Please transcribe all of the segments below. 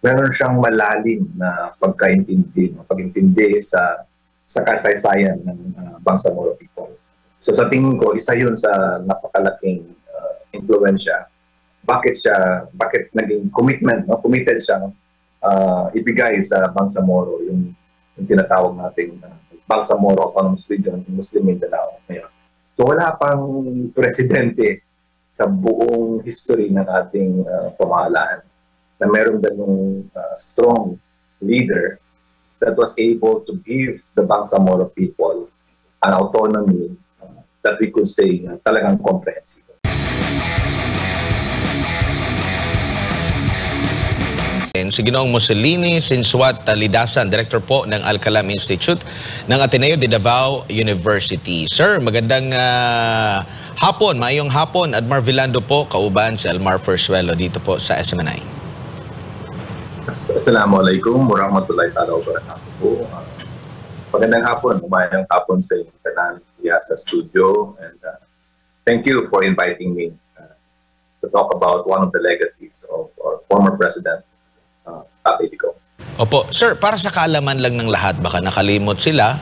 meron siyang malalim na pag-intindi sa kasaysayan ng Bangsamoro people. So sa tingin ko, isa yun sa napakalaking impluwensya. Bakit naging commitment, no? Committed siyang ibigay sa Bangsamoro yung tinatawag nating Bangsamoro Autonomous Region in Muslim Mindanao ngayon. So wala pang presidente sa buong history ng ating pamahalaan na meron ganung strong leader that was able to give the Bangsamoro people an autonomy that we could say talagang comprehensive. Si Ginoong Mussolini Sinsuat Lidasan, Director po ng Al-Kalam Institute ng Ateneo de Davao University. Sir, magandang hapon, mayong hapon. Admar Vilando po, kauban si Almar Fersuelo dito po sa SMNI. Assalamualaikum warahmatullahi wabarakatuh po. Magandang hapon, umayang hapon sa inyong tanan sa studio, and thank you for inviting me to talk about one of the legacies of our former president, Tatay Digong. Opo, sir, para sa kaalaman lang ng lahat, baka nakalimot sila,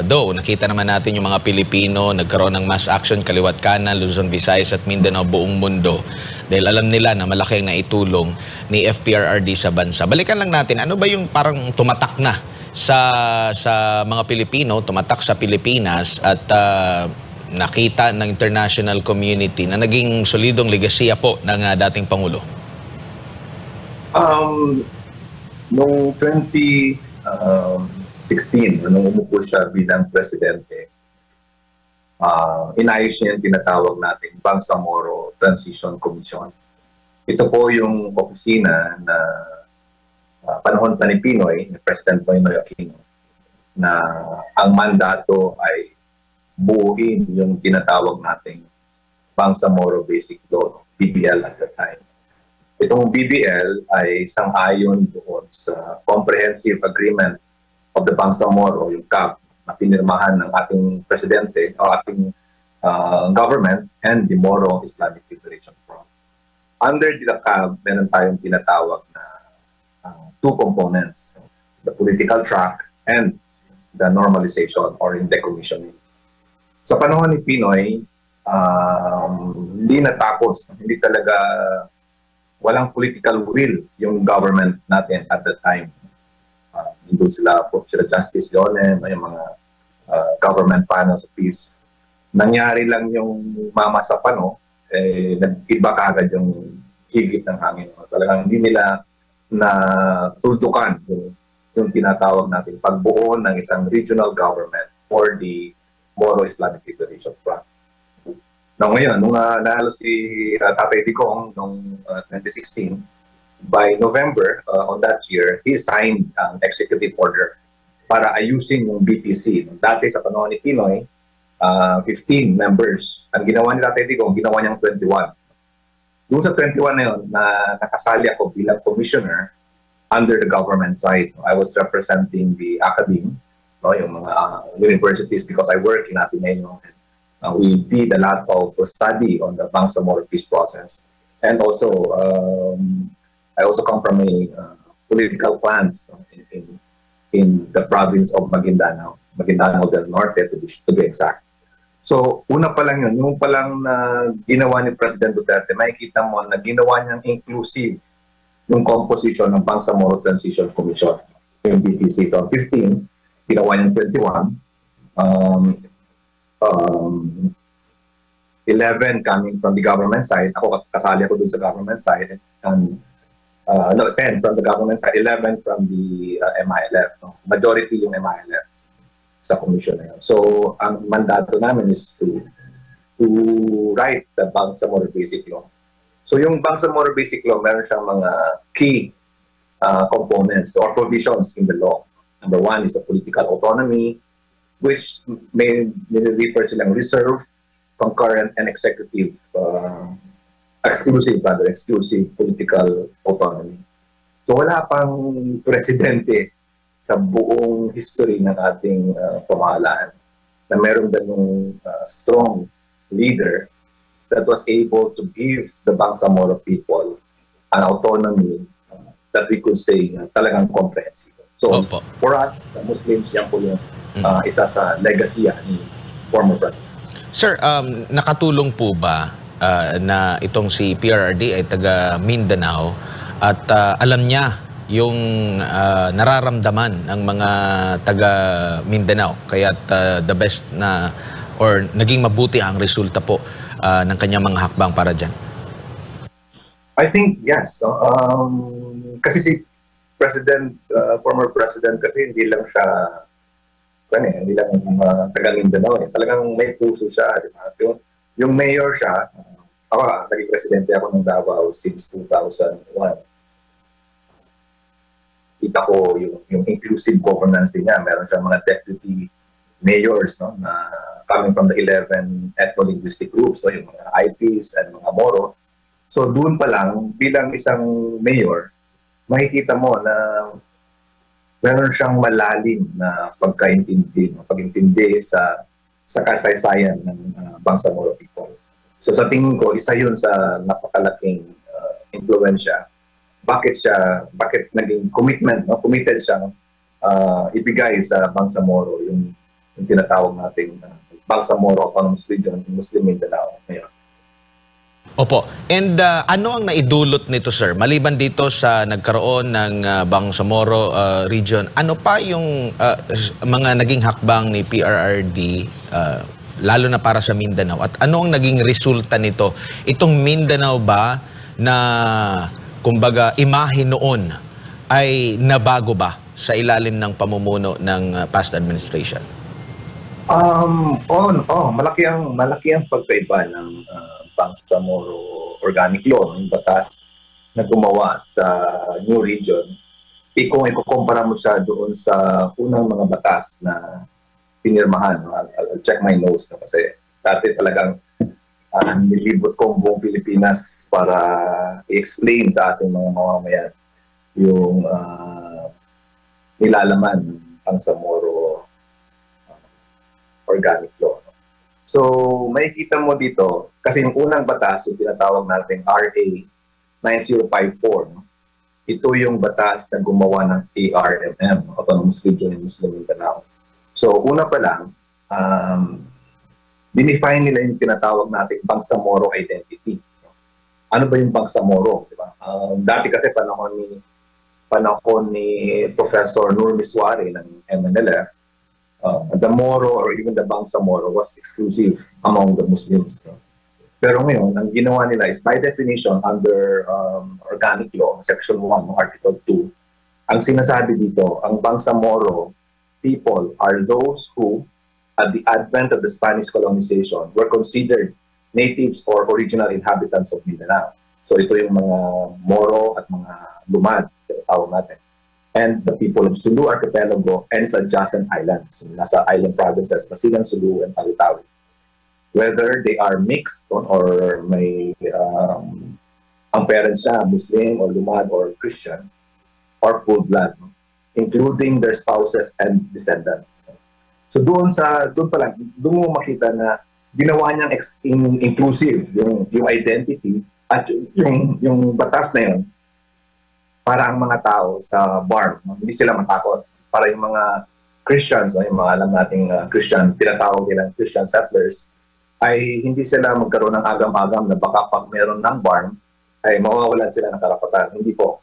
though nakita naman natin yung mga Pilipino nagkaroon ng mass action kaliwat kanan, Luzon, Visayas at Mindanao, buong mundo, dahil alam nila na malaki ang naitulong ni FPRRD sa bansa. Balikan lang natin, ano ba yung parang tumatak na sa mga Pilipino, tumatak sa Pilipinas at nakita ng international community na naging solidong legasiya po ng dating Pangulo? Noong 2016, nung umupo siya bilang presidente, inayos niya yung tinatawag natin Bangsamoro Transition Commission. Ito po yung opisina na panahon pa ni Pinoy, ni President Noynoy Aquino, na ang mandato ay buuin yung tinatawag nating Bangsamoro Basic Law, BBL at the time. Itong BBL ay sang-ayon doon sa Comprehensive Agreement of the Bangsamoro, yung CAB, na pinirmahan ng ating presidente o ating government and the Moro Islamic Liberation Front. Under the CAB, meron tayong tinatawag na two components, the political track and the normalization or in decommissioning. Sa panahon ni Pinoy, hindi natapos, hindi talaga walang political will yung government natin at the time. Nandun sila Justice Leone, yung mga government panel sa peace. Nangyari lang yung mama sa pano, nag-iba kaagad yung higit ng hangin. Talagang hindi nila na tuldukan yung tinatawag natin pagbuo ng isang regional government for the Moro Islamic Liberation Front. Ngayon, nung nalo si Tatay Digong noong 2016, by November on that year, he signed an executive order para ayusin yung BTC. Dati sa panahon ni Pinoy, 15 members. Ang ginawa ni Tatay Digong, ginawa niyang 21. Doon sa 21 na yun, nakasali ako bilang commissioner under the government side. I was representing the academe, yung mga universities, because I work in Ateneo. We did a lot of study on the Bangsamoro peace process. And also, I also come from a political plans in the province of Maguindanao del Norte to be exact. So, una pa lang yun, yung palang ginawa ni President Duterte, makikita mo na ginawa niyang inclusive yung composition ng Bangsamoro Transition Commission, yung BTC. So, 15, ginawa niyang 21. 11 coming from the government side. Ako, kasali ako dun sa government side. And 10 from the government side, 11 from the MILF. No? Majority yung MILF sa commission na yun. So, ang mandato namin is to write the Bangsamoro Basic Law. So, yung Bangsamoro Basic Law, meron siyang mga key components or provisions in the law. Number one is the political autonomy, which may refer silang reserve, concurrent, and executive, exclusive political autonomy. So wala pang presidente sa buong history ng ating pamahalaan na meron ganung strong leader that was able to give the Bangsamoro people an autonomy that we could say talagang comprehensive. So Opo. for us, the Muslims, yan po yung isa sa legacy ni former President. Sir, nakatulong po ba na itong si PRRD ay taga Mindanao at alam niya yung nararamdaman ng mga taga Mindanao kaya't the best na or naging mabuti ang resulta po ng kanyang mga hakbang para dyan? I think yes. Kasi si President, former President kasi hindi lang siya hindi lang taga Mindanao Talagang may puso siya, di ba? Yung mayor siya, ako naging presidente ako ng Davao since 2001. Kita ko yung inclusive governance din niya. Meron siya mga deputy mayors na coming from the 11 ethno-linguistic groups, yung mga IPs and mga Moro. So doon pa lang, bilang isang mayor, makikita mo na meron siyang malalim na pag-intindi sa kasaysayan ng Bangsamoro people. So sa tingin ko, isa yun sa napakalaking impluwensya. Bakit naging committed siyang ibigay sa Bangsamoro yung tinatawag nating Bangsamoro Autonomous Region, Muslim Mindanao ngayon. Opo. And ano ang naidulot nito, sir? Maliban dito sa nagkaroon ng Bangsamoro region, ano pa yung mga naging hakbang ni PRRD lalo na para sa Mindanao? At ano ang naging resulta nito? Itong Mindanao ba na kumbaga imahe noon ay nabago ba sa ilalim ng pamumuno ng past administration? Malaki ang pagkaiba ng Bangsamoro Organic Law, yung batas na gumawa sa new region. Kung ikukumpara mo siya doon sa unang mga batas na pinirmahan, I'll check my notes kasi dati talagang nilibot ko ang buong Pilipinas para i-explain sa ating mga mamamayan yung nilalaman ng Bangsamoro Organic Law. So, makikita mo dito, kasi yung unang batas, yung tinatawag natin RA 9054, ito yung batas na gumawa ng ARMM, Autonomous Region in Muslim Mindanao. So, una pa lang, dinefine nila yung tinatawag natin Bangsamoro identity. Ano ba yung Bangsamoro? Diba? Dati kasi panahon ni Professor Nur Miswari ng MNLF, the Moro or even the Bangsamoro was exclusive among the Muslims. Pero ngayon, ang ginawa nila is by definition under Organic Law, Section 1, Article 2, ang sinasabi dito, ang Bangsamoro people are those who, at the advent of the Spanish colonization, were considered natives or original inhabitants of Mindanao. So ito yung mga Moro at mga Lumad, tawag natin. And the people of Sulu Archipelago and its adjacent islands. Nasa island provinces, Basilan, Sulu, and Tawi-Tawi. Whether they are mixed or may ang parents siya, Muslim or Lumad or Christian, or full blood, including their spouses and descendants. So doon pa lang, doon mo makita na ginawa niyang inclusive yung identity at yung batas na yun para ang mga tao sa BARM, hindi sila matakot. Para yung mga Christians, yung mga alam nating Christian, tinatawag nilang Christian settlers, ay hindi sila magkaroon ng agam-agam na baka pag meron ng BARM, ay mawawalan sila ng karapatan. Hindi po.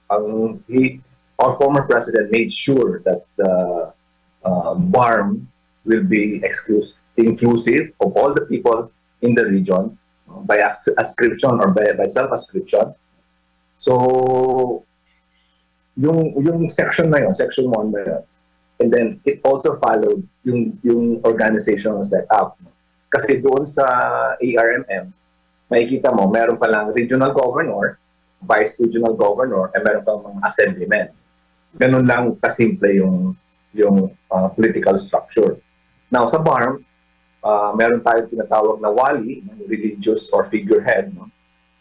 Our former president made sure that the BARM will be inclusive of all the people in the region by ascription or by self-ascription. So, yung section na yun, section 1 na yun, and then it also followed yung organizational setup. Kasi doon sa ARMM, makikita mo, meron palang regional governor, vice regional governor, and meron pang mga assemblymen. Ganun lang kasimple yung political structure. Now, sa BARM, meron tayo tinatawag na wali, religious or figurehead,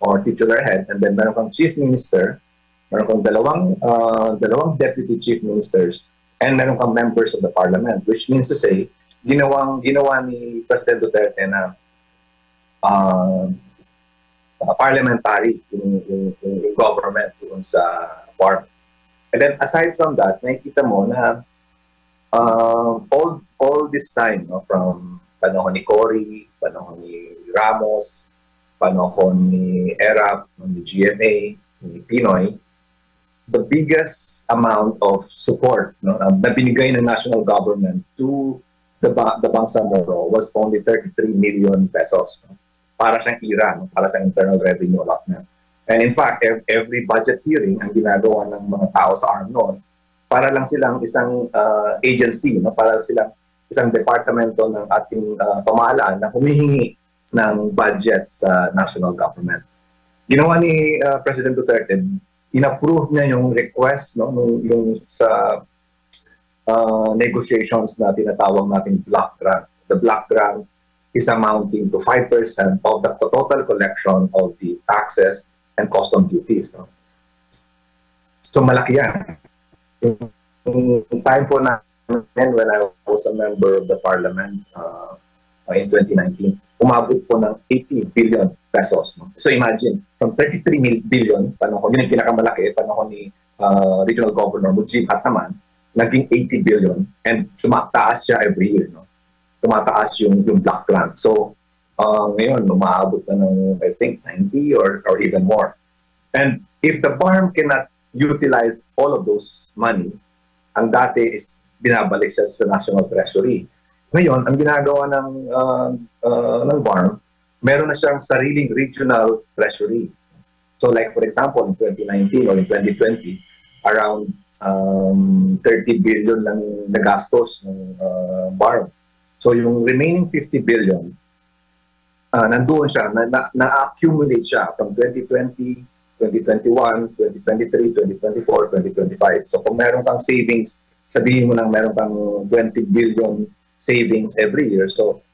or titular head, and then meron kang chief minister, meron kang dalawang deputy chief ministers, and meron kang members of the parliament, which means to say, ginawa ni President Duterte na parliamentary yung government doon sa BARM. And then aside from that, nakikita mo na all this time, no, from panahon ni Cory, panahon ni Ramos, panahon ni ERAP, ni GMA, ni Pinoy, the biggest amount of support, no, na binigay ng national government to the Bangsamoro was only 33 million pesos. No? Para siyang IRA, no? Para siyang internal revenue allotment. And in fact, every budget hearing ang ginagawa ng mga tao sa ARM noon, para lang silang isang agency, no? Para silang isang departamento ng ating pamahalaan na humihingi ng budget sa national government. Ginawa ni President Duterte, inapprove niya yung request, no, yung sa negotiations na tinatawag natin block grant. The block grant is amounting to 5% of the total collection of the taxes and custom duties. No? So malaki yan. Yung time po na when I was a member of the parliament in 2019, umabot po ng 80 billion pesos. No? So imagine, from 33 billion, panahon, yun yung pinakamalaki, panahon ni Regional Governor Mujib Hataman, naging 80 billion and tumataas siya every year. No? Tumataas yung block grant. So ngayon, umaabot na ng, I think, 90 or even more. And if the BARM cannot utilize all of those money, ang dati is binabalik siya sa National Treasury. Ngayon, ang ginagawa ng BARM, meron na siyang sariling regional treasury. So like for example, in 2019 or in 2020, around 30 billion lang nagastos ng BARM. So yung remaining 50 billion, nandoon siya, na-accumulate siya from 2020, 2021, 2023, 2024, 2025. So kung meron kang savings, sabihin mo nang meron kang 20 billion savings every year. So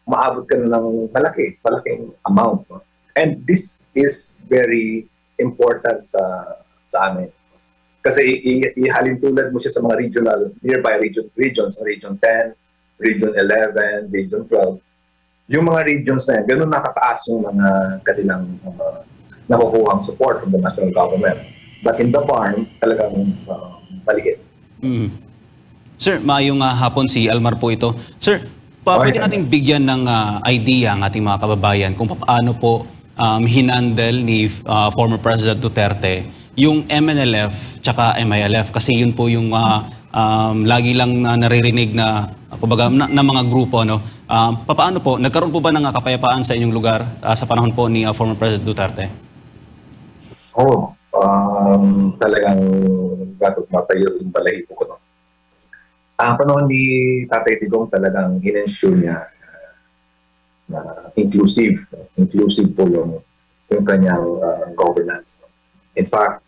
maabot ka na ng malaking amount. No? And this is very important sa amin. Kasi ihalin tulad mo siya sa mga nearby regions, Region 10, Region 11, Region 12. Yung mga regions na yan, ganun nakataas yung mga kanilang nakukuhang support from the national government. But in the farm, talagang maliit. Sir, maayong hapon, si Almar po ito. Sir, pwede natin bigyan ng idea ang ating mga kababayan kung paano po hinandle ni former President Duterte yung MNLF tsaka MILF, kasi yun po yung lagi lang naririnig na kumbaga na mga grupo, no. Paano po nagkaroon po ba ng kapayapaan sa inyong lugar sa panahon po ni former President Duterte? Talagang gatot matayo yung balahibo ko, no. Panahon ni Tatay Digong, talagang in-ensure niya na inclusive po yung kanyang governance. No? In fact,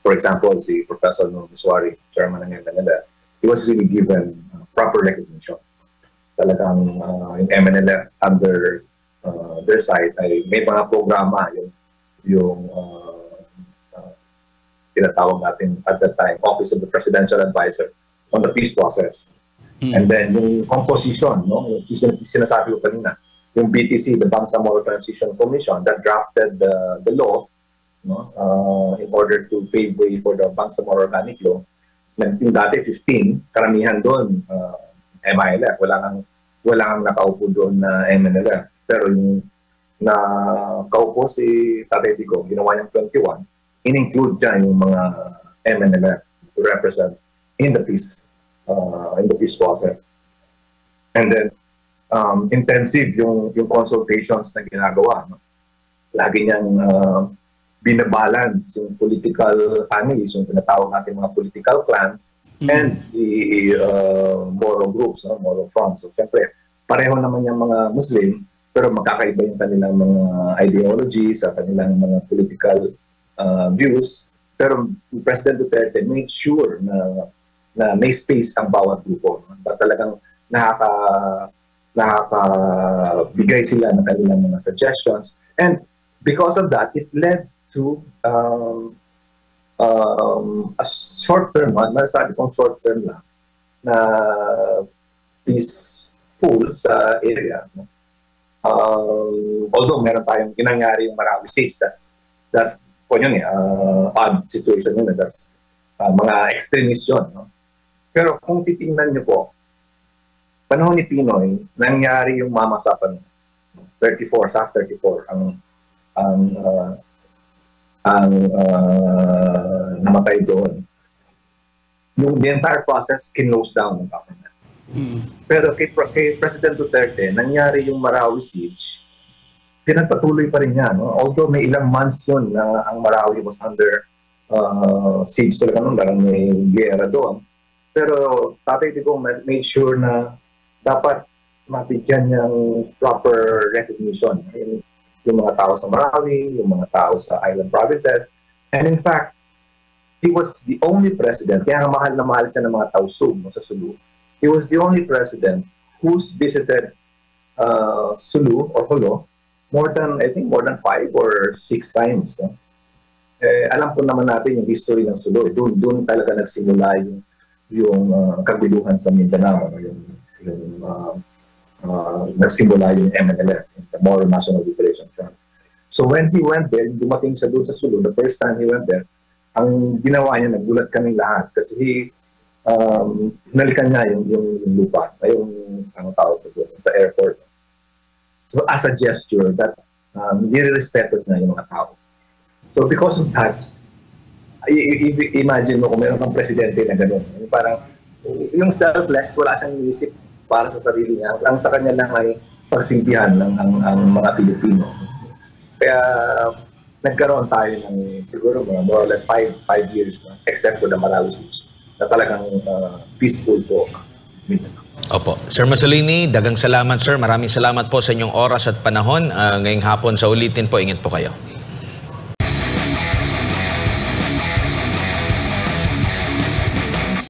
for example, si Professor Miswari, chairman ng MNLF, he was really given proper recognition. Talagang yung MNLF under their side ay may mga programa yung tinatawag natin at that time, Office of the Presidential Advisor on the peace process. And then yung composition, no, yung sinasabi ko kanina, yung BTC, the Bangsamoro Transition Commission, that drafted the law, no, in order to pave way for the Bangsamoro Organic Law. Yung dati 15, karamihan doon MILF, wala kang nakaupo doon na MNLF. Pero yung nakaupo si Tatay Digong, ginawa niyang 21, in-include dyan yung mga MNLF to represent in the peace process. And then intensive yung consultations na ginagawa. No? Lagi niyang binabalance yung political families, yung tinatawag natin mga political clans, and the Moro groups, no? Moro fronts. So siyempre, pareho naman yung mga Muslim, pero magkakaiba yung kanilang mga ideologies, sa kanilang mga political views. Pero President Duterte made sure na may space ang bawat grupo. But talagang nakakabigay sila ng kanilang mga suggestions. And because of that, it led to a short-term, nasabi kong short-term lang, na peaceful sa area. Although meron tayong ginangyari yung Marawi 6, that's po yun odd situation yun. mga extremist yun. No? Pero kung titingnan niyo po, panahon ni Pinoy, nangyari yung mamasapan 34, SAF 34 ang namatay doon. Yung the entire process kinlose down ng government. Pero kay President Duterte, nangyari yung Marawi siege, pinagpatuloy pa rin niya. No? Although may ilang months yun na ang Marawi was under siege talaga nung dahil may gera doon. Pero Tatay Digong made sure na dapat mabigyan niyang proper recognition. Yung mga tao sa Marawi, yung mga tao sa island provinces. And in fact, he was the only president, kaya mahal na mahal siya ng mga Tausug sa Sulu. He was the only president who's visited Sulu or Jolo more than 5 or 6 times. No? Alam po naman natin yung history ng Sulu. Doon talaga nagsimula yung kaguluhan sa Mindanao, nagsimula yung MNLF, the Moro National Liberation Front. So when he went there, dumating siya doon sa Sulu, the first time he went there, ang ginawa niya, nagulat kaming lahat kasi hinalikan niya yung lupa, yung tawag doon sa airport. So as a gesture that nire-respeto niya yung mga tao. So because of that, imagine mo kung meron kang presidente na gano'n. Parang yung selfless, wala siyang inisip para sa sarili niya. Ang sa kanya lang ay pagsimpihan ang mga Pilipino. Kaya nagkaroon tayo ng siguro more or less 5 years na, except for the Marawi siege, na talagang peaceful po. Opo. Sir Mussolini, dagang salamat sir. Maraming salamat po sa inyong oras at panahon. Ngayong hapon sa ulitin po, ingat po kayo.